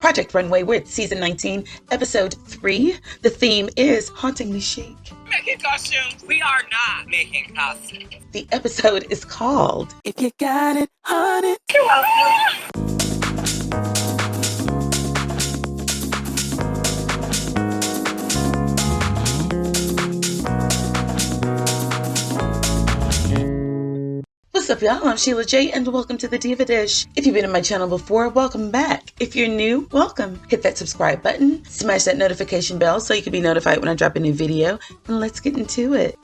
Project Runway. We're at season 19, episode 3. The theme is Hauntingly Chic. Making costumes. We are not making costumes. The episode is called If You Got It, Honey. You're welcome. What's up, y'all? I'm Sheila J, and welcome to the Diva Dish. If you've been on my channel before, welcome back. If you're new, welcome. Hit that subscribe button, smash that notification bell so you can be notified when I drop a new video, and let's get into it.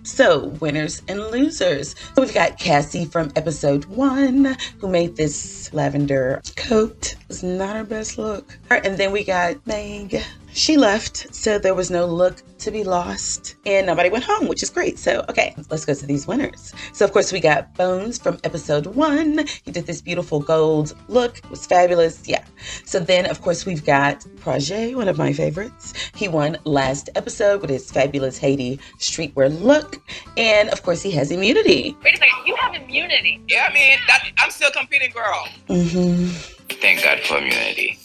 So, winners and losers. So we've got Cassie from episode 1, who made this lavender coat. It's not her best look. And then we got Meg. She left, so there was no look to be lost. And nobody went home, which is great. So, okay, let's go to these winners. So, of course, we got Bones from episode 1. He did this beautiful gold look. It was fabulous. Yeah. So then, of course, we've got Project, one of my favorites. He won last episode with his fabulous Haiti streetwear look. And, of course, he has immunity. Wait a second. You have immunity. Yeah, I mean, I'm still competing, girl. Thank God for immunity.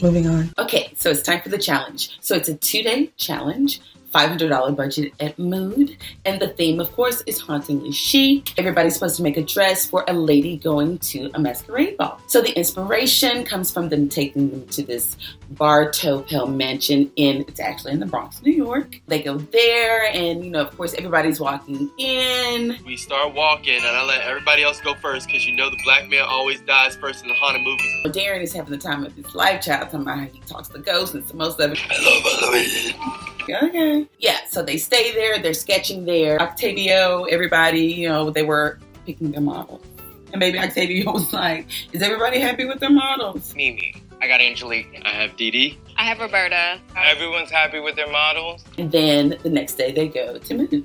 Moving on. Okay, so it's time for the challenge. So it's a 2-day challenge, $500 budget at Mood, and the theme, of course, is hauntingly chic. Everybody's supposed to make a dress for a lady going to a masquerade ball. So the inspiration comes from them taking them to this Bar Topel mansion it's actually in the Bronx, New York. They go there, and of course, everybody's walking in. We start walking, and I let everybody else go first, because the black man always dies first in the haunted movies. Darren is having the time of his life, child, talking about how he talks to ghosts and most of it. I love it. Okay. Yeah, so they stay there, they're sketching there. Octavio, everybody, they were picking their models. And maybe Octavio was like, is everybody happy with their models? Mimi. I got Angelique. I have Dee Dee. I have Roberta. Everyone's happy with their models. And then the next day they go to Moon.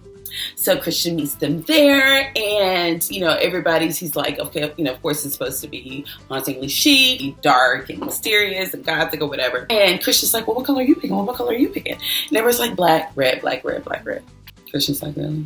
So Christian meets them there, and he's like, okay, of course it's supposed to be hauntingly chic, dark and mysterious and gothic or whatever. And Christian's like, well, what color are you picking? Well, what color are you picking? And everyone's like, black, red, black, red, black, red. Christian's like, really?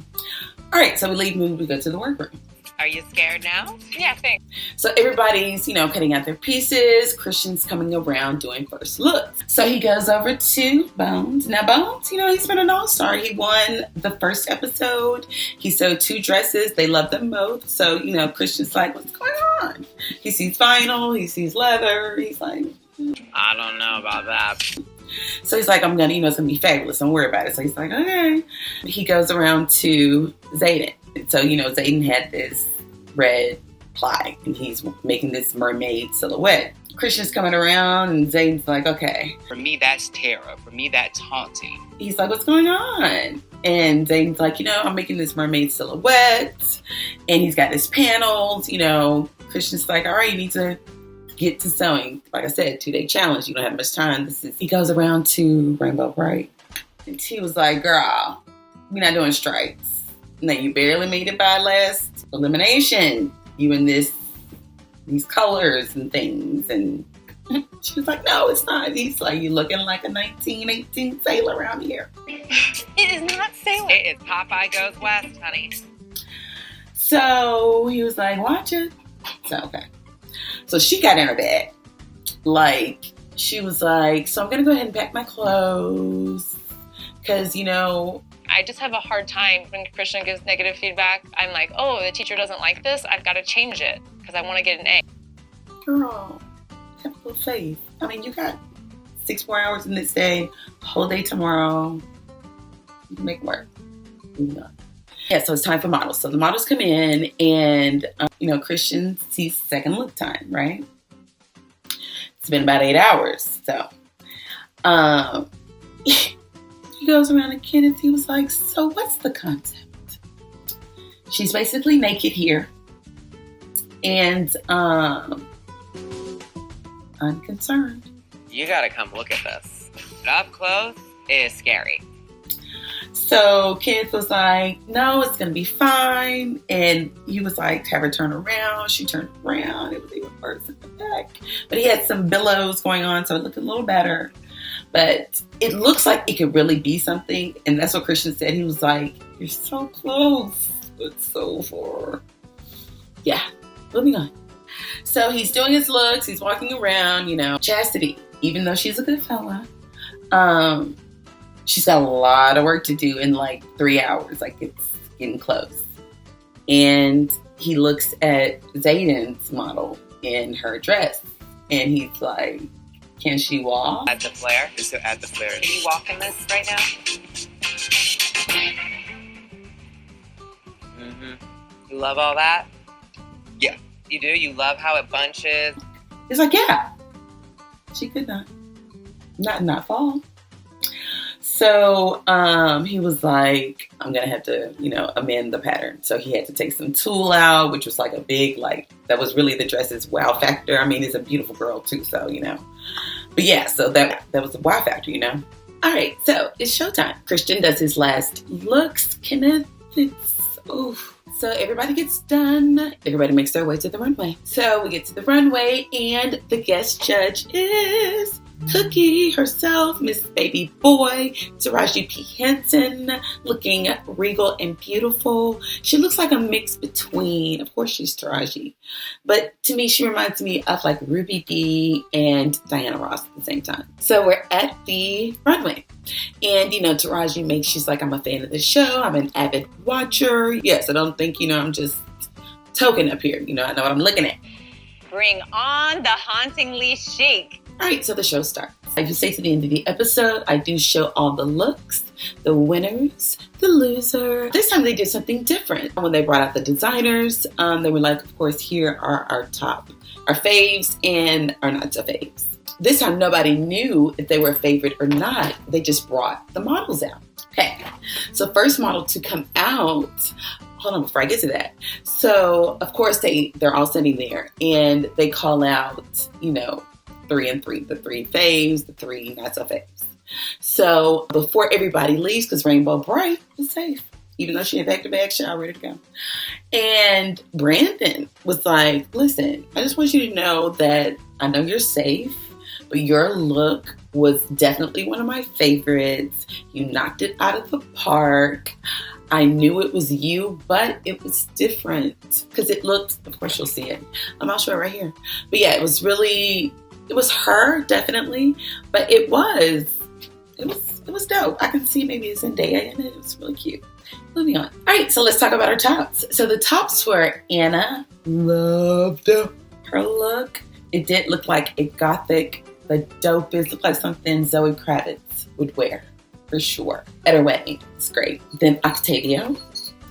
All right, so we leave Moon, we go to the workroom. Are you scared now? Yeah, thanks. So everybody's, cutting out their pieces. Christian's coming around doing first looks. So he goes over to Bones. Now Bones, he's been an all-star. He won the first episode. He sewed 2 dresses. They love them both. So, Christian's like, what's going on? He sees vinyl. He sees leather. He's like, I don't know about that. So he's like, it's going to be fabulous. Don't worry about it. So he's like, okay. He goes around to Zayden. So, Zayden had this red ply, and he's making this mermaid silhouette. Christian's coming around, and Zayden's like, okay. For me, that's terror. For me, that's haunting. He's like, what's going on? And Zayden's like, I'm making this mermaid silhouette, and he's got his panels, Christian's like, all right, you need to get to sewing. Like I said, 2-day challenge. You don't have much time. He goes around to Rainbow Bright, and she was like, girl, we're not doing stripes. Now, you barely made it by last elimination. You in these colors and things. And she was like, no, it's not. He's like, you looking like a 1918 sailor around here. It is not sailor. It is Popeye Goes West, honey. So he was like, watch it. So, okay. So she got in her bed. She was like, so I'm going to go ahead and pack my clothes. Because, I just have a hard time when Christian gives negative feedback. I'm like, oh, the teacher doesn't like this. I've got to change it because I want to get an A. Girl, have a little faith. I mean, you got 6 more hours in this day, a whole day tomorrow. You can make it work. Yeah, so it's time for models. So the models come in, and, Christian sees second look time, right? It's been about 8 hours. So, he goes around to Kenneth. He was like, so what's the concept? She's basically naked here. And unconcerned. You gotta come look at this. Up close is scary. So Kenneth was like, no, it's going to be fine. And he was like, have her turn around. She turned around. It was even worse in the back. But he had some billows going on, so it looked a little better. But it looks like it could really be something. And that's what Christian said. He was like, you're so close, but so far. Yeah, moving on. So he's doing his looks. He's walking around, Chastity, even though she's a good fella, she's got a lot of work to do in like 3 hours. Like, it's getting close. And he looks at Zayden's model in her dress. And he's like, can she walk? At the flare? Is it at the flare? Can you walk in this right now? You love all that? Yeah. You do? You love how it bunches? He's like, yeah. She could not fall. So he was like, I'm going to have to, amend the pattern. So he had to take some tulle out, which was like a big, that was really the dress's wow factor. I mean, it's a beautiful girl too, so, But yeah, so that was the wow factor, All right, so it's showtime. Christian does his last looks. Kenneth, So everybody gets done. Everybody makes their way to the runway. So we get to the runway, and the guest judge is Cookie herself, Miss Baby Boy, Taraji P. Henson, looking regal and beautiful. She looks like a mix between, of course she's Taraji, but to me she reminds me of like Ruby Dee and Diana Ross at the same time. So we're at the runway, and Taraji she's like, I'm a fan of the show, I'm an avid watcher. Yes, I don't think I'm just token up here. I know what I'm looking at. Bring on the hauntingly chic. All right, so the show starts. Like you say, to the end of the episode, I do show all the looks, the winners, the loser. This time they did something different. When they brought out the designers, they were like, of course, here are our faves and our not so faves. This time nobody knew if they were a favorite or not. They just brought the models out. Okay, so first model to come out. Hold on, before I get to that. So, of course, they're all sitting there, and they call out, 3 and 3, the 3 faves, the 3 not so faves. So before everybody leaves, because Rainbow Bright was safe, even though she had back-to-back shower ready to go. And Brandon was like, listen, I just want you to know that I know you're safe, but your look was definitely one of my favorites. You knocked it out of the park. I knew it was you, but it was different because it looked, of course you'll see it. I'll show it right here. But yeah, it was her, definitely, but it was dope. I can see maybe it's Zendaya in it. It was really cute. Moving on. All right, so let's talk about our tops. So the tops were Anna loved her look. It did look like a gothic, the dopest, looked like something Zoe Kravitz would wear, for sure, at her wedding. It's great. Then Octavio.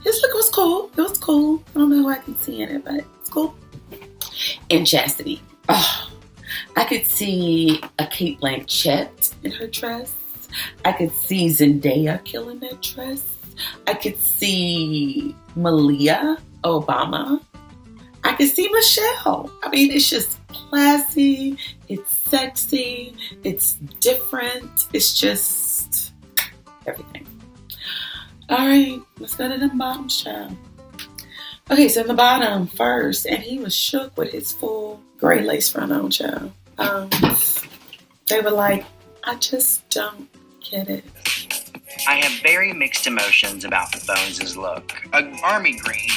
His look was cool. It was cool. I don't know who I can see in it, but it's cool. And Chastity. Oh, I could see a Kate Blanchett in her dress. I could see Zendaya killing that dress. I could see Malia Obama. I could see Michelle. I mean, it's just classy. It's sexy. It's different. It's just everything. All right, let's go to the bottom show. Okay, so in the bottom first, and he was shook with his full gray lace front on, child. They were like, I just don't get it. I have very mixed emotions about Bones' look. An army green,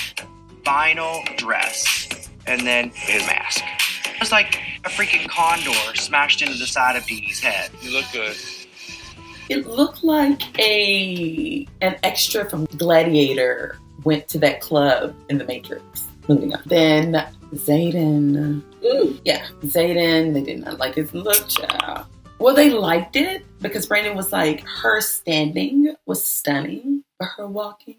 vinyl dress, and then his mask. It was like a freaking condor smashed into the side of Dee Dee's head. You look good. It looked like an extra from Gladiator went to that club in The Matrix. Moving on. Then Zayden. Zayden, they did not like his look, child. Well, they liked it because Brandon was like, her standing was stunning, but her walking,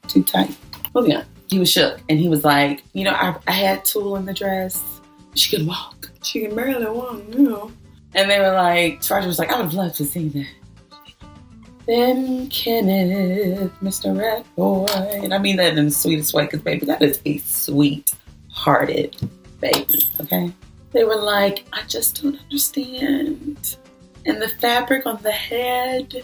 too tight. Moving on. He was shook, and he was like, I had tulle in the dress. She could walk. She can barely walk, And they were like, Taraji was like, I would have loved to see that. Then Kenneth, Mr. Rat Boy. And I mean that in the sweetest way, because, baby, that is a sweet-hearted baby, okay? They were like, I just don't understand. And the fabric on the head,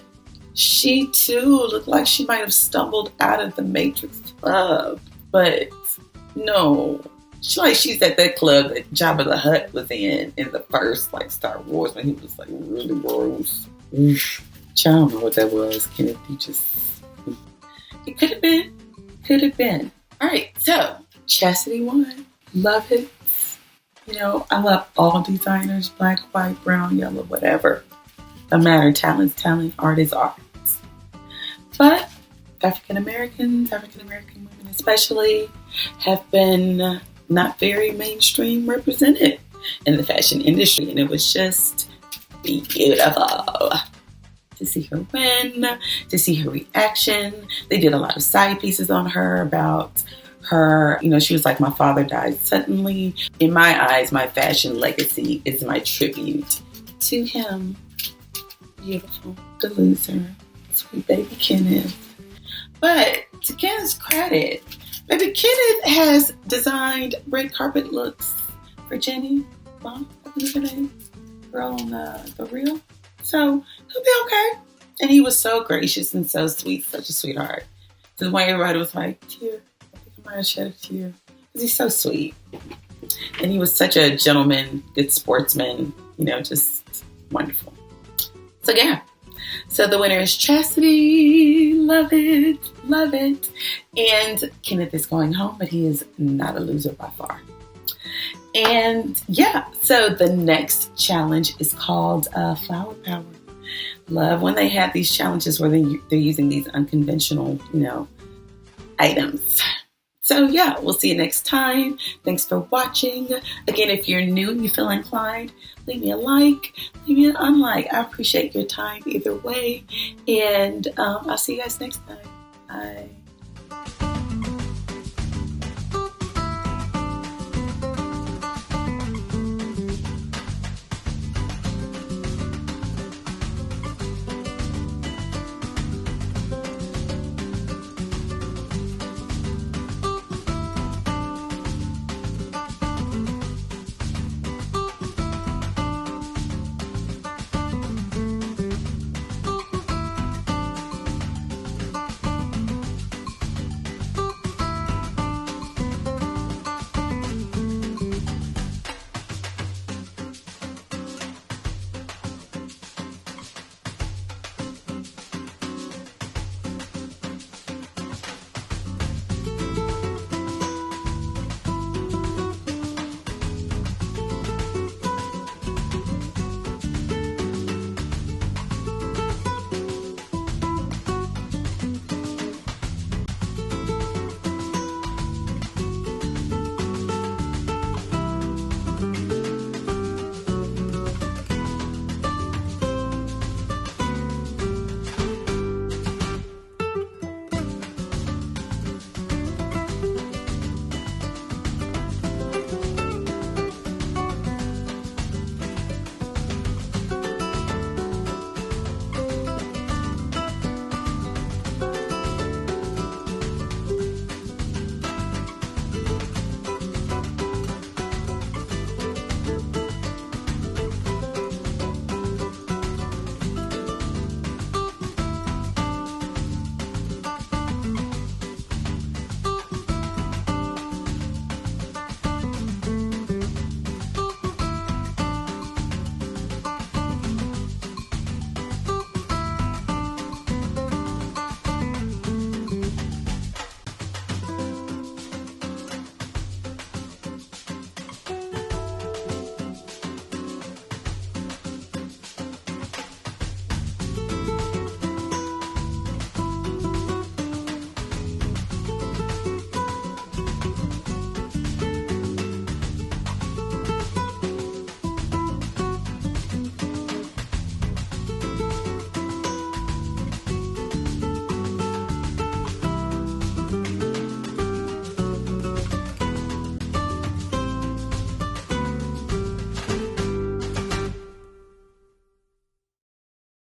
she, too, looked like she might have stumbled out of the Matrix club. But, no. She's at that club that Jabba the Hutt was in the first, Star Wars, when he was, really gross. I don't know what that was. Kenneth, it could have been. All right, so Chastity won. Love it. You know, I love all designers, black, white, brown, yellow, whatever. No matter, talent, art is art. But African American women especially, have been not very mainstream represented in the fashion industry. And it was just beautiful to see her win, to see her reaction. They did a lot of side pieces on her about her, you know, she was like, my father died suddenly. In my eyes, my fashion legacy is my tribute to him. Beautiful, the loser, sweet baby Kenneth. But to Kenneth's credit, baby Kenneth has designed red carpet looks for Jenny, Mom, I believe her name, girl on the reel. So he'll be okay. And he was so gracious and so sweet, such a sweetheart. To the point everybody was like, tear. I think I might have shed a tear. Because he's so sweet. And he was such a gentleman, good sportsman, you know, just wonderful. So yeah. So the winner is Chastity. Love it. Love it. And Kenneth is going home, but he is not a loser by far. And yeah, so the next challenge is called Flower Power. Love when they have these challenges where they're using these unconventional, you know, items. So yeah, we'll see you next time. Thanks for watching. Again, if you're new and you feel inclined, leave me a like, leave me an unlike. I appreciate your time either way. And I'll see you guys next time. Bye.